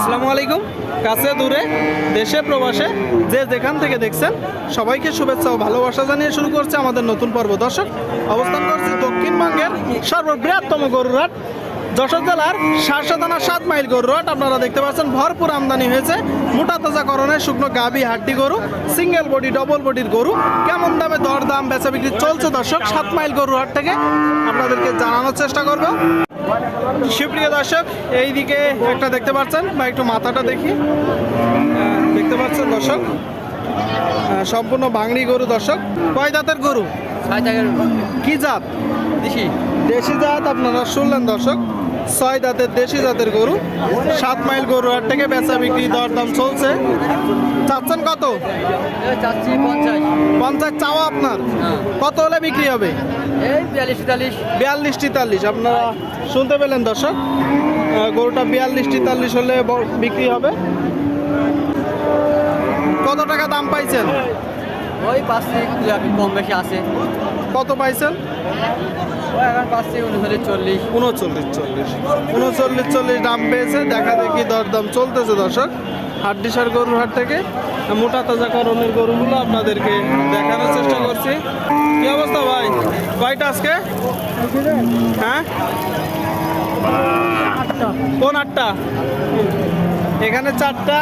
আসসালামু আলাইকুম। কাছে দূরে দেশে প্রবাসে যে যেখান থেকে দেখছেন সবাইকে শুভেচ্ছা ও ভালোবাসা জানিয়ে শুরু করছে আমাদের নতুন পর্ব। দর্শক, অবস্থান করছি দক্ষিণবঙ্গের সর্ববৃহত্তম গরুর হাট যশোর জেলার শার্শা থানা 7 মাইল গরুর হাট। আপনারা দেখতে পাচ্ছেন ভরপুর আমদানি হয়েছে মোটা তাজাকরণের শুকনো গাভী হাড্ডি গরু, সিঙ্গেল বডি ডবল বডির গরু। কেমন দামে দরদাম বেচা বিক্রি চলছে দর্শক 7 মাইল গরুর হাট থেকে আপনাদেরকে জানানোর চেষ্টা করব। সুপ্রিয় দর্শক, এইদিকে একটা দেখতে পাচ্ছেন বা একটু মাথাটা দেখি, দেখতে পাচ্ছেন দর্শক সম্পূর্ণ বাংলি গরু। দর্শক, কয় দাঁতের গরু? কি জাত? দেশি জাত। আপনারা শুনলেন দর্শক, 6 দাঁতের দেশি জাতের গরু 7 মাইল গরু হাট থেকে বেচা বিক্রি দরদাম চলছে। চাচ্ছেন কত? 50 চাওয়া আপনার? কত হলে বিক্রি হবে? 42-43। আপনারা শুনতে পেলেন দর্শক, গরুটা 42-43 হলে বিক্রি হবে। কত টাকা দাম পাইছেন? ওই 5 কম বেশি আছে। কত পাইছেন? এখন 39-40 দাম পেয়েছে। দেখা দেখি দরদাম চলতেছে দর্শক হাড্ডিসার গরুর হাট থেকে। মোটা তাজা করণের গরুগুলো আপনাদেরকে দেখানোর চেষ্টা করছি। কি অবস্থা ভাই? কয়টা আজকে? হ্যাঁ, কোন 8টা? এখানে 4টা,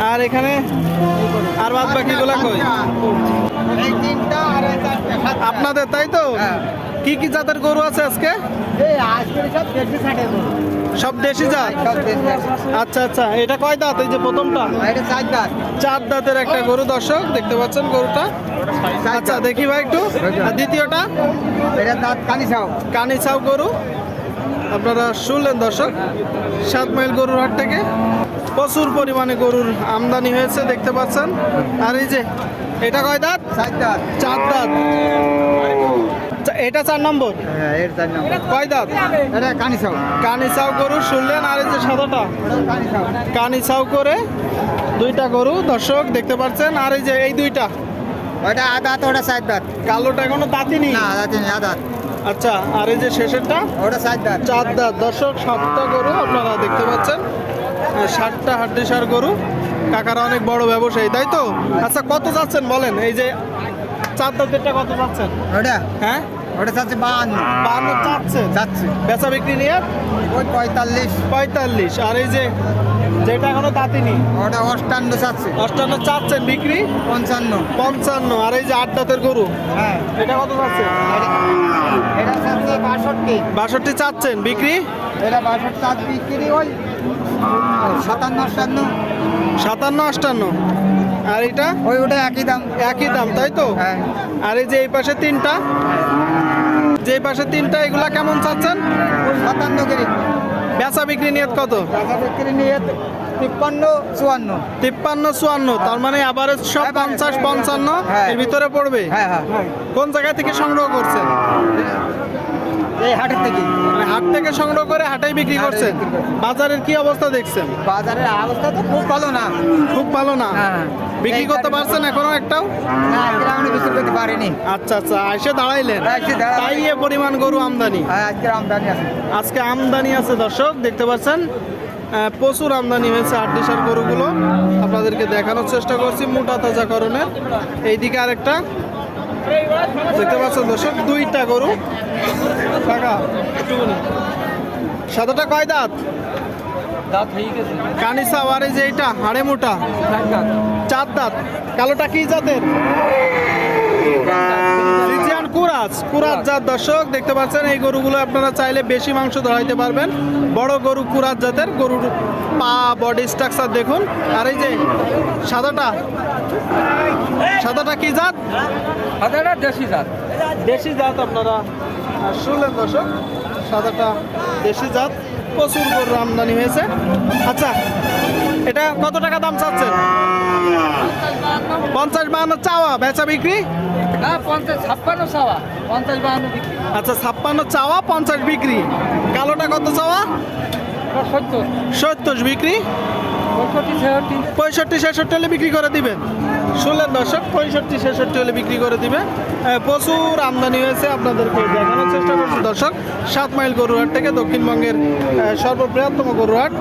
আর এখানে আর বাদ বাকিগুলা কই? আপনাদের, তাই তো? কি কি জাতের গরু আছে আজকে? সব দেশি জাত। আচ্ছা আচ্ছা, এটা কয় দাঁত? এই যে প্রথমটা 4 দাঁতের একটা গরু দর্শক দেখতে পাচ্ছেন গরুটা। আচ্ছা দেখি ভাই একটু। আর দ্বিতীয়টা কানিছাও গরু। আপনারা শুনলেন দর্শক 7 মাইল গরুর হাট থেকে প্রচুর পরিমাণে গরুর আমদানি হয়েছে দেখতে পাচ্ছেন। আর এই যে এটা কয় দাঁত? 4 দাঁত। এটা 4 নম্বর। কয় দাঁত? কানিছাও গরু শুনলেন। আর এই যে সাদাটা কানিছাও করে 2টা গরু দর্শক দেখতে পাচ্ছেন। আর এই যে এই 2টা, ওটা আদাত, ওটা 4 দাঁত। কালোটা এখনো দাঁতিনি? না, দাঁতিনি, আদাত। আচ্ছা, আর এই যে শেষেরটা ওটা 4 দাঁত। 4 দাঁত। দর্শক 7টা গরু আপনারা দেখতে পাচ্ছেন, 7টা হাড্ডিসার গরু। কাকারা অনেক বড় ব্যবসায়ী, তাই তো? আচ্ছা, কত যাচ্ছেন বলেন? এই যে 4 দাঁতেরটা কত যাচ্ছেন? ওটা হ্যাঁ, ওটা চাচ্ছে 52 চাচ্ছে। বেচা বিক্রি নিয়ে ওই 45। আর এই যে যেটা এখনো দাঁতিনি ওটা 58 চাচ্ছে। 58 চাচ্ছেন, বিক্রি 55। আর এই যে 8 দাঁতের গরু, হ্যাঁ, এটা কত চাচ্ছে? এটা চাচ্ছে 62 চাচ্ছেন, বিক্রি? এটা 62 চাচ্ছে, বিক্রি ওই 57-58। আর এটা ওটা একই দাম, তাই তো? হ্যাঁ। আর এই যে এই পাশে 3টা, এগুলা কেমন চাচ্ছেন? 57 করে। বেচা বিক্রি নিয়ত কত? বিক্রি নিয়ে 53-54। তার মানে আবার সব 50-55 হ্যাঁ। এর ভিতরে পড়বে। হ্যাঁ। কোন জায়গা থেকে সংগ্রহ করছেন? এই হাটের থেকে। মানে হাট থেকে সংগ্রহ করে হাটেই বিক্রি করছেন? বাজারের কি অবস্থা দেখছেন? বাজারের অবস্থা তো খুব ভালো না। হ্যাঁ। বিক্রি করতে পারছেন এখনো একটাও? না, আমরা বিক্রি করতে পারিনি। আচ্ছা, এসে দাঁড়াইলেন, এসে দাঁড়াইলাম। তাই এ পরিমাণ গরু আমদানি। আজকে আমদানি আছে দর্শক দেখতে পাচ্ছেন, প্রচুর আমদানি হয়েছে হাড্ডিসার গরুগুলো। আপনাদেরকে দেখানোর চেষ্টা করছি মোটা তাজা করণের। এইদিকে আরেকটা দেখতে পাচ্ছেন দর্শক, 2টা গরু। কাকা একটু বলুন, সাদাটা কয় দাঁত? কানিছাও। আর এই যে এইটা হাড়ে মোটা 4 দাঁত। কালোটা কি জাতের? ফ্রিজিয়ান কুরাজ জাত দর্শক দেখতে পাচ্ছেন। এই গরুগুলো আপনারা চাইলে বেশি মাংস ধরাইতে পারবেন। বড় গরু কুরাজ জাতের গরুর পা, বডি স্ট্রাকচার দেখুন। আর এই যে সাদাটা কি জাত? দেশি জাত। আপনারা শুনলেন দর্শক, সাদাটা দেশি জাত। প্রচুর গরুর আমদানি হয়েছে। আচ্ছা, এটা কত টাকা দাম চাচ্ছেন? 50-52 চাওয়া, বেচা বিক্রি? 56 চাওয়া, 50-52 বিক্রি। আচ্ছা, 56 চাওয়া, 50 বিক্রি। কালোটা কত চাওয়া? 70 বিক্রি। 65-66 হলে বিক্রি করে দিবেন। শুনলেন দর্শক, 65-66 হলে বিক্রি করে দিবে। প্রচুর আমদানি হয়েছে, আপনাদেরকে দেখানোর চেষ্টা করছি দর্শক। 7 মাইল গরুহাট থেকে দক্ষিণবঙ্গের সর্ববৃহত্তম গরুহাট